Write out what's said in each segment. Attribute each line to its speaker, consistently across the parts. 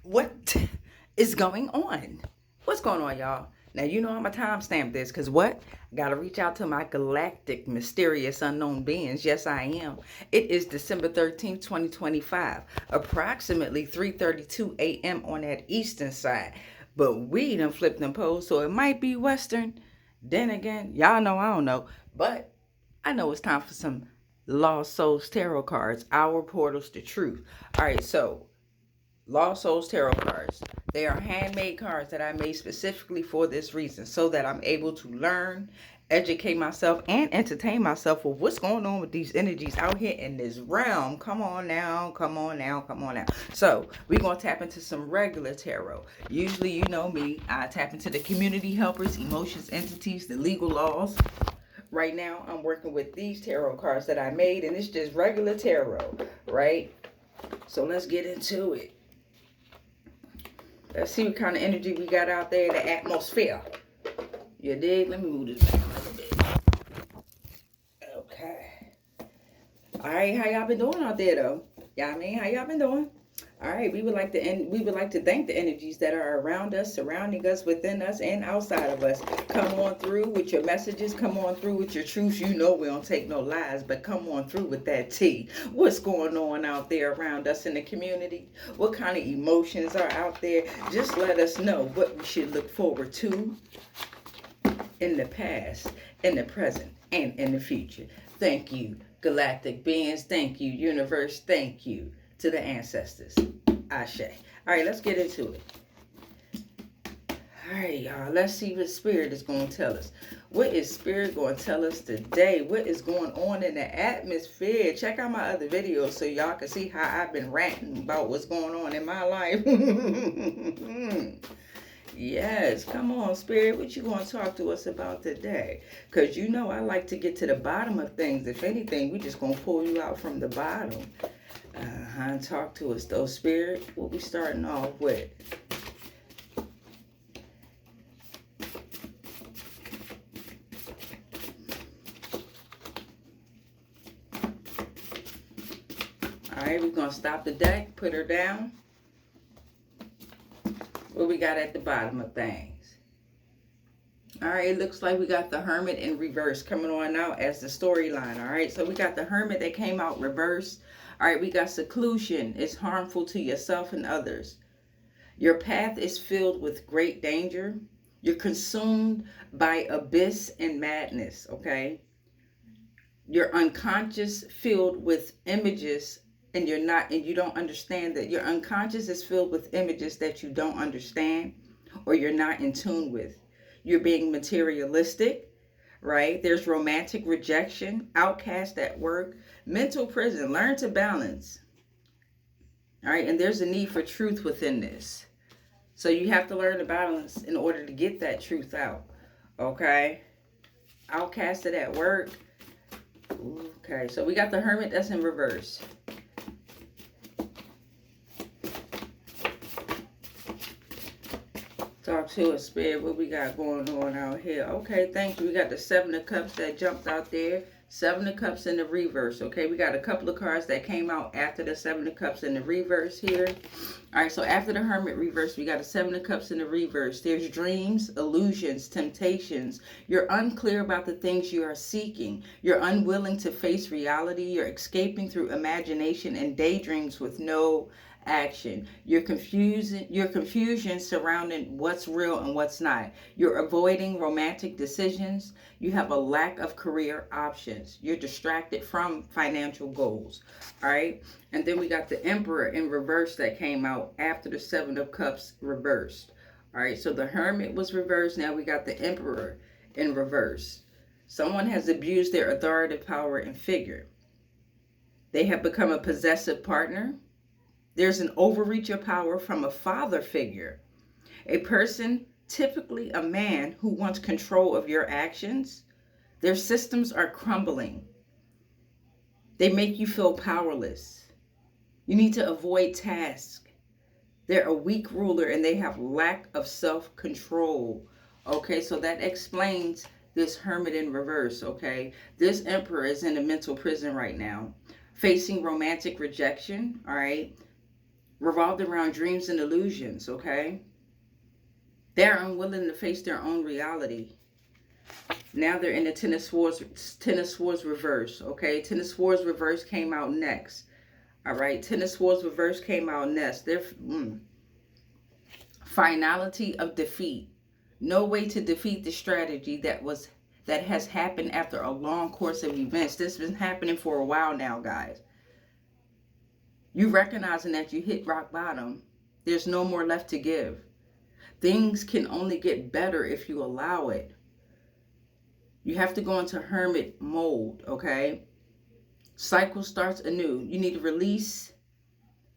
Speaker 1: What is going on? What's going on, y'all? Now, you know I'm going to timestamp this because what? I got to reach out to my galactic, mysterious, unknown beings. Yes, I am. It is December 13th, 2025, approximately 3:32 a.m. on that eastern side. But we done flipped them poles, so it might be western. Then again, y'all know I don't know. But I know it's time for some Lost Souls Tarot cards, our portals to truth. All right, so Lost Souls Tarot cards. They are handmade cards that I made specifically for this reason, so that I'm able to learn, educate myself, and entertain myself with what's going on with these energies out here in this realm. Come on now, come on now, come on now. So we're going to tap into some regular tarot. Usually, you know me, I tap into the community helpers, emotions, entities, the legal laws. Right now, I'm working with these tarot cards that I made, and it's just regular tarot, right? So let's get into it. Let's see what kind of energy we got out there in the atmosphere. You dig? Let me move this back a little bit. Okay. All right, how y'all been doing out there though? Y'all mean, how y'all been doing? All right, we would like to thank the energies that are around us, surrounding us, within us, and outside of us. Come on through with your messages. Come on through with your truths. You know we don't take no lies, but come on through with that tea. What's going on out there around us in the community? What kind of emotions are out there? Just let us know what we should look forward to in the past, in the present, and in the future. Thank you, galactic beings. Thank you, universe. Thank you to the ancestors. Ashe. All right, let's get into it. All right, y'all. Let's see what Spirit is going to tell us. What is Spirit going to tell us today? What is going on in the atmosphere? Check out my other videos so y'all can see how I've been ranting about what's going on in my life. Yes, come on, Spirit. What you going to talk to us about today? Because you know I like to get to the bottom of things. If anything, we just going to pull you out from the bottom. Talk to us, though, Spirit. What we starting off with? All right, we're going to stop the deck, put her down. What we got at the bottom of things? All right, it looks like we got the Hermit in reverse coming on out as the storyline. All right, so we got the Hermit that came out reverse. All right, we got seclusion. It's harmful to yourself and others. Your path is filled with great danger. You're consumed by abyss and madness, okay? You're unconscious filled with images, and you don't understand that your unconscious is filled with images that you don't understand or you're not in tune with. You're being materialistic, right? There's romantic rejection, outcast at work, mental prison. Learn to balance. All right, and there's a need for truth within this. So you have to learn to balance in order to get that truth out. Okay? Outcasted at work. Okay, so we got the Hermit that's in reverse. Talk to us, Spirit. What we got going on out here? Okay, thank you. We got the Seven of Cups that jumped out there. Seven of Cups in the reverse. Okay, we got a couple of cards that came out after the Seven of Cups in the reverse here. All right, so after the Hermit reverse, we got a Seven of Cups in the reverse. There's dreams, illusions, temptations. You're unclear about the things you are seeking. You're unwilling to face reality. You're escaping through imagination and daydreams with no action. Your confusion surrounding what's real and what's not. You're avoiding romantic decisions. You have a lack of career options. You're distracted from financial goals. All right. And then we got the Emperor in reverse that came out after the Seven of Cups reversed. All right. So the Hermit was reversed. Now we got the Emperor in reverse. Someone has abused their authoritative power and figure. They have become a possessive partner. There's an overreach of power from a father figure. A person, typically a man, who wants control of your actions. Their systems are crumbling. They make you feel powerless. You need to avoid tasks. They're a weak ruler and they have lack of self-control. Okay, so that explains this Hermit in reverse, okay? This Emperor is in a mental prison right now, facing romantic rejection, all right? revolved around dreams and illusions, okay? They're unwilling to face their own reality. Now they're in the Ten of Swords reverse, okay? Ten of Swords reverse came out next. All right, Ten of Swords reverse came out next. They're finality of defeat. No way to defeat the strategy that has happened after a long course of events. This has been happening for a while now, guys. You recognizing that you hit rock bottom. There's no more left to give. Things can only get better if you allow it. You have to go into hermit mode, okay? Cycle starts anew. You need to release.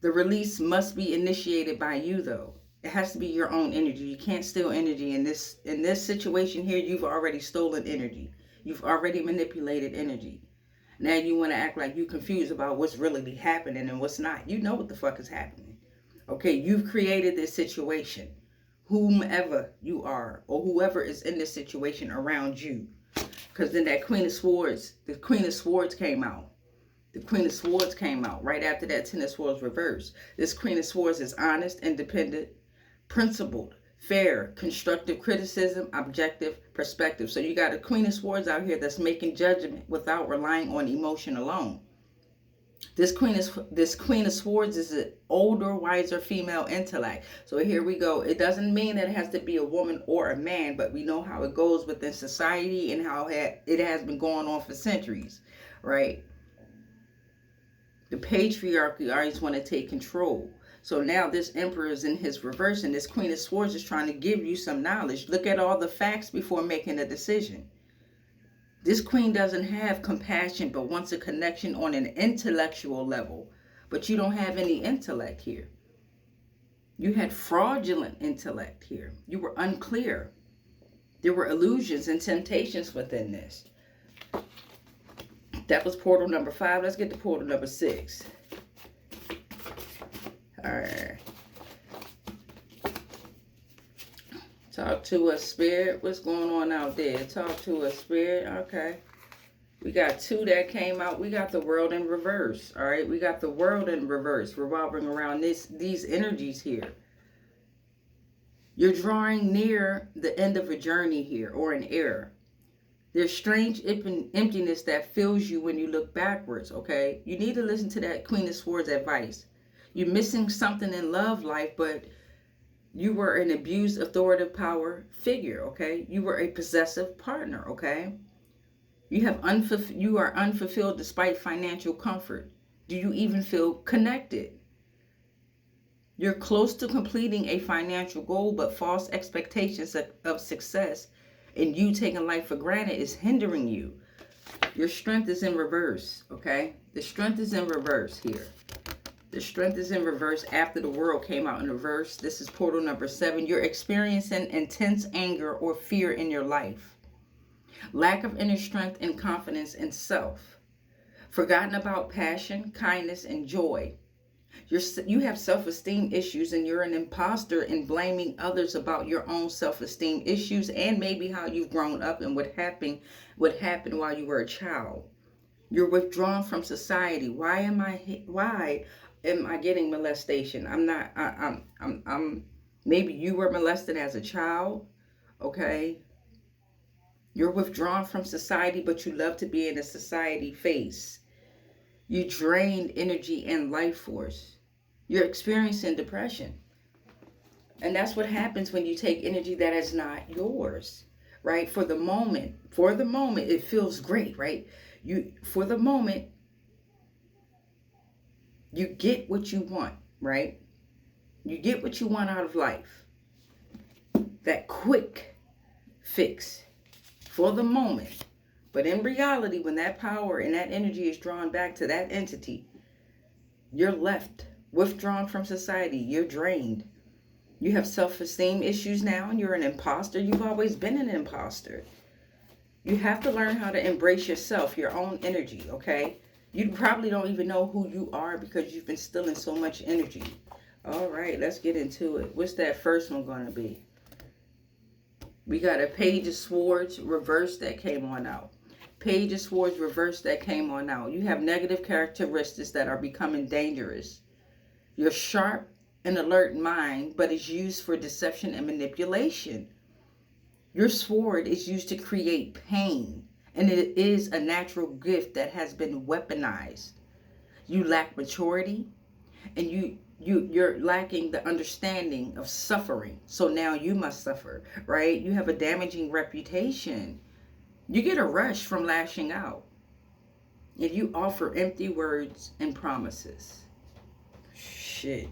Speaker 1: The release must be initiated by you, though. It has to be your own energy. You can't steal energy in this situation here. You've already stolen energy. You've already manipulated energy. Now you want to act like you're confused about what's really happening and what's not. You know what the fuck is happening. Okay, you've created this situation. Whomever you are or whoever is in this situation around you. Because then that Queen of Swords, the Queen of Swords came out. The Queen of Swords came out right after that Ten of Swords reverse. This Queen of Swords is honest, independent, principled, fair, constructive criticism, objective perspective. So you got a Queen of Swords out here that's making judgment without relying on emotion alone. This Queen of Swords is an older, wiser female intellect. So here we go. It doesn't mean that it has to be a woman or a man, but we know how it goes within society and how it has been going on for centuries, right? The patriarchy always want to take control. So now this Emperor is in his reverse, and this Queen of Swords is trying to give you some knowledge. Look at all the facts before making a decision. This queen doesn't have compassion, but wants a connection on an intellectual level. But you don't have any intellect here. You had fraudulent intellect here. You were unclear. There were illusions and temptations within this. That was portal number 5. Let's get to portal number 6. All right. Talk to us, Spirit. What's going on out there? Talk to us, Spirit. Okay. We got 2 that came out. We got the World in reverse. All right. We got the World in reverse revolving around these energies here. You're drawing near the end of a journey here or an era. There's strange emptiness that fills you when you look backwards, okay? You need to listen to that Queen of Swords advice. You're missing something in love life, but you were an abused authoritative power figure, okay? You were a possessive partner, okay? You are unfulfilled despite financial comfort. Do you even feel connected? You're close to completing a financial goal, but false expectations of success and you taking life for granted is hindering you. Your strength is in reverse, okay? The strength is in reverse here. The strength is in reverse after the World came out in reverse. This is portal number 7. You're experiencing intense anger or fear in your life. Lack of inner strength and confidence in self. Forgotten about passion, kindness, and joy. You have self-esteem issues and you're an imposter in blaming others about your own self-esteem issues and maybe how you've grown up and what happened while you were a child. You're withdrawn from society. Why am I getting molestation? I'm maybe you were molested as a child, okay? You're withdrawn from society, but you love to be in a society face. You drained energy and life force. You're experiencing depression. And that's what happens when you take energy that is not yours, right? For the moment, it feels great, right? For the moment, you get what you want, right? You get what you want out of life. That quick fix for the moment. But in reality, when that power and that energy is drawn back to that entity, you're left, withdrawn from society. You're drained. You have self-esteem issues now, and you're an imposter. You've always been an imposter. You have to learn how to embrace yourself, your own energy, okay? You probably don't even know who you are because you've been stealing so much energy. All right, let's get into it. What's that first one going to be? We got a Page of Swords reversed that came on out. Page of Swords reversed that came on out. You have negative characteristics that are becoming dangerous. Your sharp and alert mind, but is used for deception and manipulation. Your sword is used to create pain, and it is a natural gift that has been weaponized. You lack maturity, and you're lacking the understanding of suffering. So now you must suffer, right? You have a damaging reputation. You get a rush from lashing out. If you offer empty words and promises. Shit.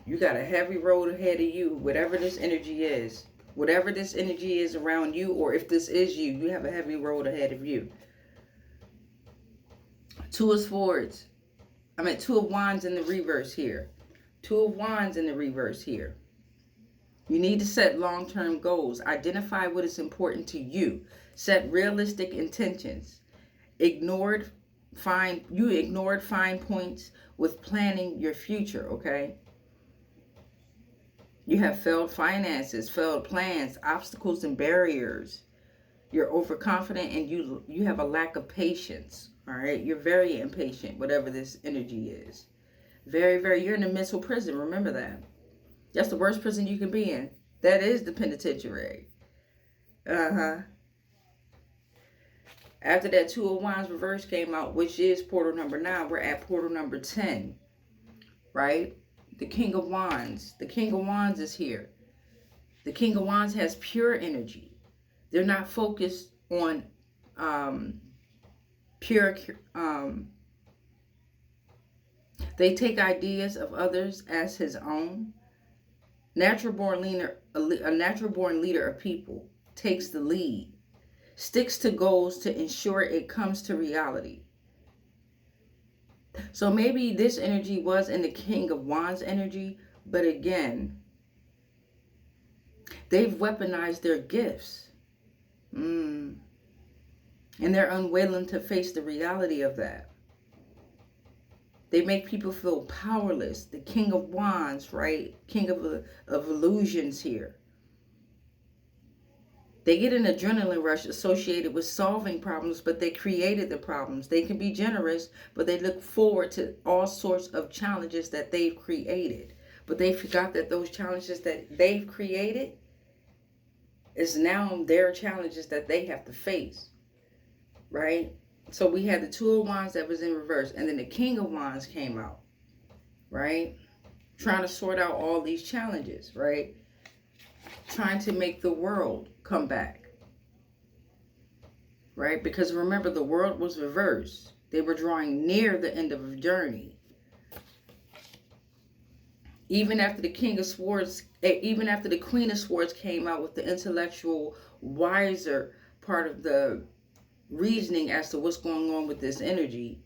Speaker 1: You got a heavy road ahead of you, whatever this energy is. Whatever this energy is around you, or if this is you, you have a heavy road ahead of you. Two of Swords. Two of Wands in the reverse here. Two of Wands in the reverse here. You need to set long-term goals. Identify what is important to you. Set realistic intentions. You ignored fine points with planning your future, okay? You have failed finances, failed plans, obstacles and barriers. You're overconfident and you have a lack of patience, all right? You're very impatient, whatever this energy is. Very, very, you're in a mental prison, remember that. That's the worst prison you can be in. That is the penitentiary. After that Two of Wands reverse came out, which is portal number 9, we're at portal number 10, right? The King of Wands. The King of Wands is here. The King of Wands has pure energy. They're not focused on they take ideas of others as his own. A natural born leader of people takes the lead, sticks to goals to ensure it comes to reality. So maybe this energy was in the King of Wands energy, but again, they've weaponized their gifts. And they're unwilling to face the reality of that. They make people feel powerless. The King of Wands, right? King of illusions here. They get an adrenaline rush associated with solving problems, but they created the problems. They can be generous, but they look forward to all sorts of challenges that they've created. But they forgot that those challenges that they've created is now their challenges that they have to face, right? So we had the Two of Wands that was in reverse, and then the King of Wands came out, right? Trying to sort out all these challenges, right? Trying to make the world come back, right? Because remember, the world was reversed. They were drawing near the end of a journey. Even after the King of Swords, even after the Queen of Swords came out with the intellectual, wiser part of the reasoning as to what's going on with this energy,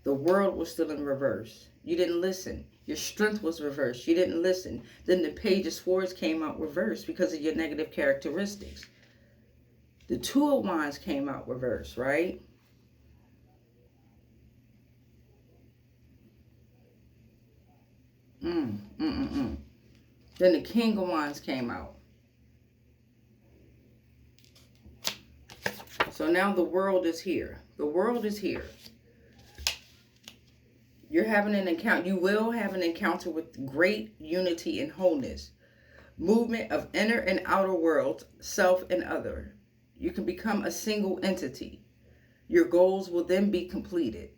Speaker 1: the world was still in reverse. You didn't listen. Your strength was reversed. You didn't listen. Then the Page of Swords came out reversed because of your negative characteristics. The Two of Wands came out reversed, right? Then the King of Wands came out. So now the world is here. The world is here. You're having an encounter. You will have an encounter with great unity and wholeness. Movement of inner and outer worlds, self and other. You can become a single entity. Your goals will then be completed.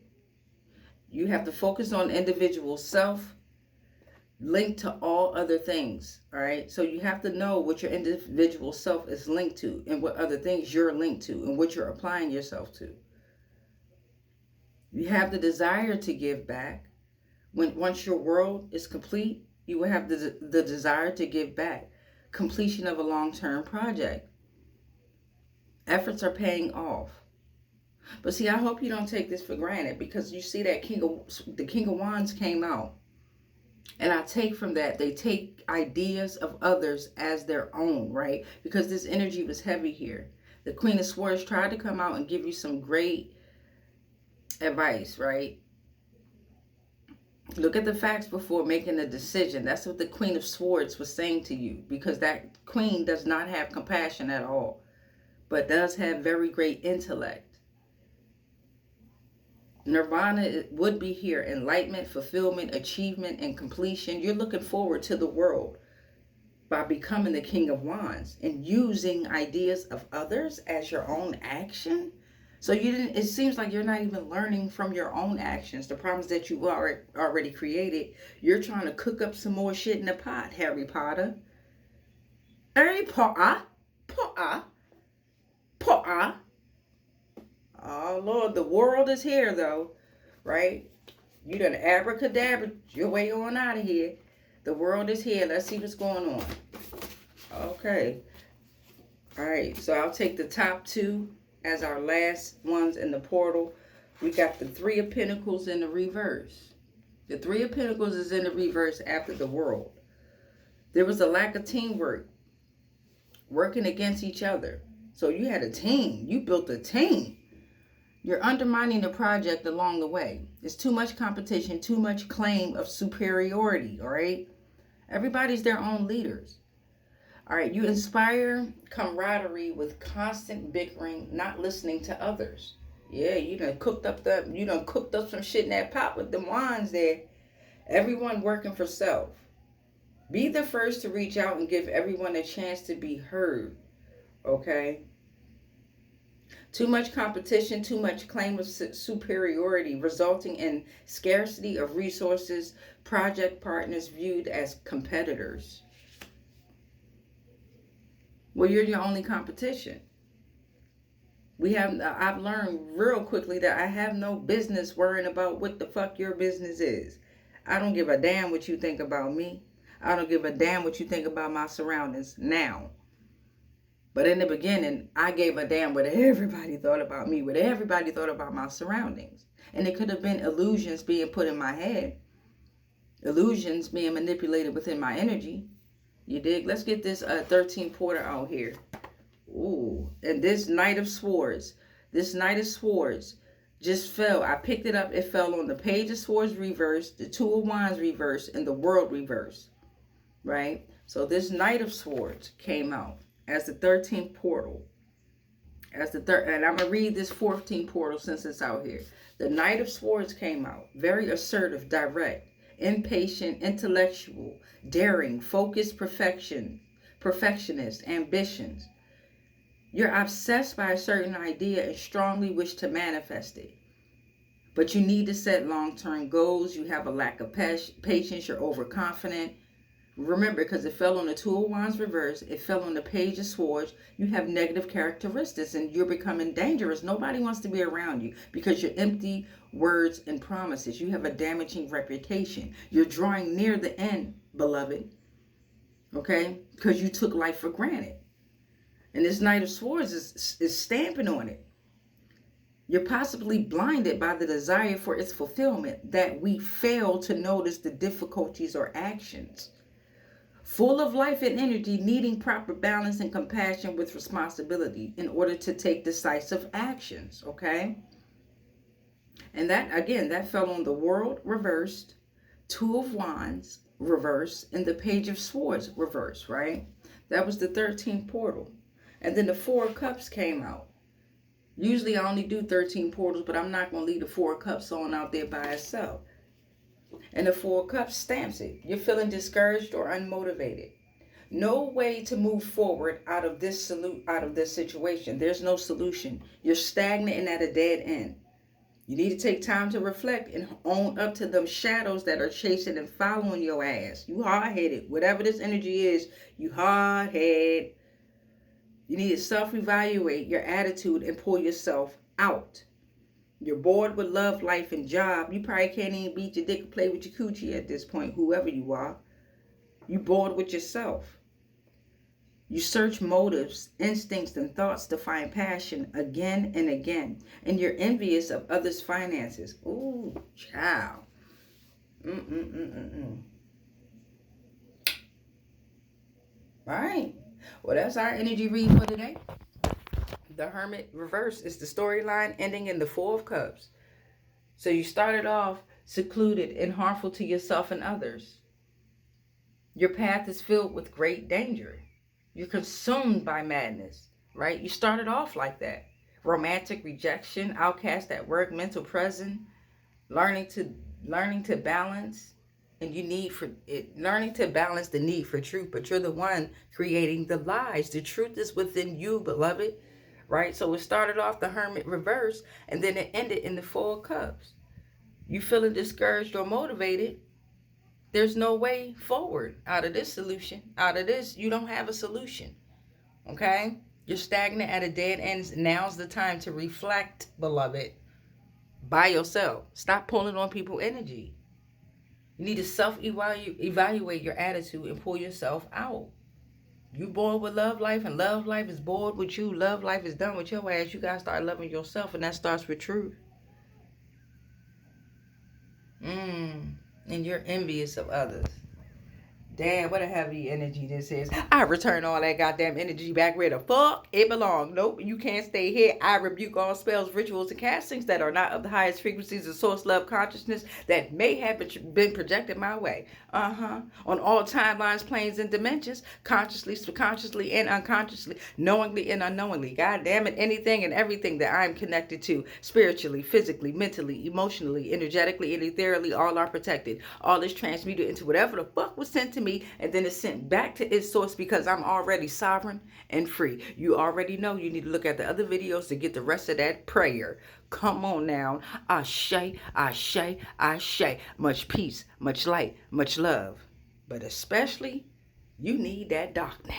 Speaker 1: You have to focus on individual self, linked to all other things, all right? So you have to know what your individual self is linked to and what other things you're linked to and what you're applying yourself to. You have the desire to give back. Once your world is complete, you will have the desire to give back. Completion of a long-term project. Efforts are paying off. But see, I hope you don't take this for granted, because you see that the King of Wands came out. And I take from that, they take ideas of others as their own, right? Because this energy was heavy here. The Queen of Swords tried to come out and give you some great advice, right? Look at the facts before making a decision. That's what the Queen of Swords was saying to you, because that queen does not have compassion at all, but does have very great intellect. Nirvana would be here. Enlightenment, fulfillment, achievement, and completion. You're looking forward to the world by becoming the King of Wands and using ideas of others as your own action. So you didn't, it seems like you're not even learning from your own actions, the problems that you already created. You're trying to cook up some more shit in the pot, Harry Potter. Harry Potter. Potter. Potter. Oh Lord, the world is here though, right? You done abracadabra your way on out of here. The world is here. Let's see what's going on. Okay. All right. So I'll take the top two as our last ones in the portal. We got the Three of Pentacles in the reverse. The Three of Pentacles is in the reverse after the world. There was a lack of teamwork, working against each other. So you had a team. You built a team. You're undermining the project along the way. It's too much competition, too much claim of superiority, all right? Everybody's their own leaders. All right, you inspire camaraderie with constant bickering, not listening to others. Yeah, you done cooked up some shit in that pot with them wands there. Everyone working for self. Be the first to reach out and give everyone a chance to be heard. Okay? Too much competition, too much claim of superiority, resulting in scarcity of resources, project partners viewed as competitors. Well, you're your only competition. I've learned real quickly that I have no business worrying about what the fuck your business is. I don't give a damn what you think about me. I don't give a damn what you think about my surroundings now. But in the beginning, I gave a damn what everybody thought about me, what everybody thought about my surroundings. And it could have been illusions being put in my head, illusions being manipulated within my energy. You dig? Let's get this 13th portal out here. Ooh, and this Knight of Swords just fell. I picked it up. It fell on the Page of Swords reversed, the Two of Wands reversed, and the World reversed. Right? So this Knight of Swords came out as the 13th portal. And I'm going to read this 14th portal since it's out here. The Knight of Swords came out. Very assertive, direct, impatient, intellectual, daring, focused, perfectionist, ambitions. You're obsessed by a certain idea and strongly wish to manifest it. But you need to set long-term goals. You have a lack of patience. You're overconfident. Remember, because it fell on the Two of Wands reverse, it fell on the Page of Swords, you have negative characteristics and you're becoming dangerous. Nobody wants to be around you because you're empty words and promises. You have a damaging reputation. You're drawing near the end, beloved, okay, because you took life for granted. And this Knight of Swords is stamping on it. You're possibly blinded by the desire for its fulfillment that we fail to notice the difficulties or actions. Full of life and energy, needing proper balance and compassion with responsibility in order to take decisive actions, okay? And that, again, that fell on the World reversed, Two of Wands reversed, and the Page of Swords reversed, right? That was the 13th portal. And then the Four of Cups came out. Usually I only do 13 portals, but I'm not going to leave the Four of Cups on out there by itself. And the Four of Cups stamps it. You're feeling discouraged or unmotivated. No way to move forward out of this situation. There's no solution. You're stagnant and at a dead end. You need to take time to reflect and own up to them shadows that are chasing and following your ass. You hard-headed. Whatever this energy is, you hard-headed. You need to self-evaluate your attitude and pull yourself out. You're bored with love, life, and job. You probably can't even beat your dick and play with your coochie at this point, whoever you are. You're bored with yourself. You search motives, instincts, and thoughts to find passion again and again. And you're envious of others' finances. Ooh, child. All right. Well, that's our energy read for today. The Hermit Reversed is the storyline ending in the Four of Cups. So you started off secluded and harmful to yourself and others. Your path is filled with great danger. You're consumed by madness, right? You started off like that. Romantic rejection, outcast at work, mental prison, learning to learning to balance, and you need for it, learning to balance the need for truth, but you're the one creating the lies. The truth is within you, beloved, right? So it started off the Hermit Reversed, and then it ended in the Four of Cups. You feeling discouraged or motivated? There's no way forward out of this solution. Out of this, you don't have a solution. Okay? You're stagnant at a dead end. Now's the time to reflect, beloved, by yourself. Stop pulling on people's energy. You need to self-evaluate your attitude and pull yourself out. You born with love life, and love life is bored with you. Love life is done with your ass. You got to start loving yourself, and that starts with truth. And you're envious of others. Damn, what a heavy energy this is. I return all that goddamn energy back where the fuck it belongs. Nope, you can't stay here. I rebuke all spells, rituals, and castings that are not of the highest frequencies of source love consciousness that may have been projected my way. On all timelines, planes, and dimensions, consciously, subconsciously, and unconsciously, knowingly and unknowingly. God damn it, anything and everything that I'm connected to, spiritually, physically, mentally, emotionally, energetically, and ethereally, all are protected. All is transmuted into whatever the fuck was sent to me, and then it's sent back to its source because I'm already sovereign and free. You already know. You need to look at the other videos to get the rest of that prayer. Come on now. Ashe, ashe, ashe. Much peace, much light, much love. But especially, you need that darkness.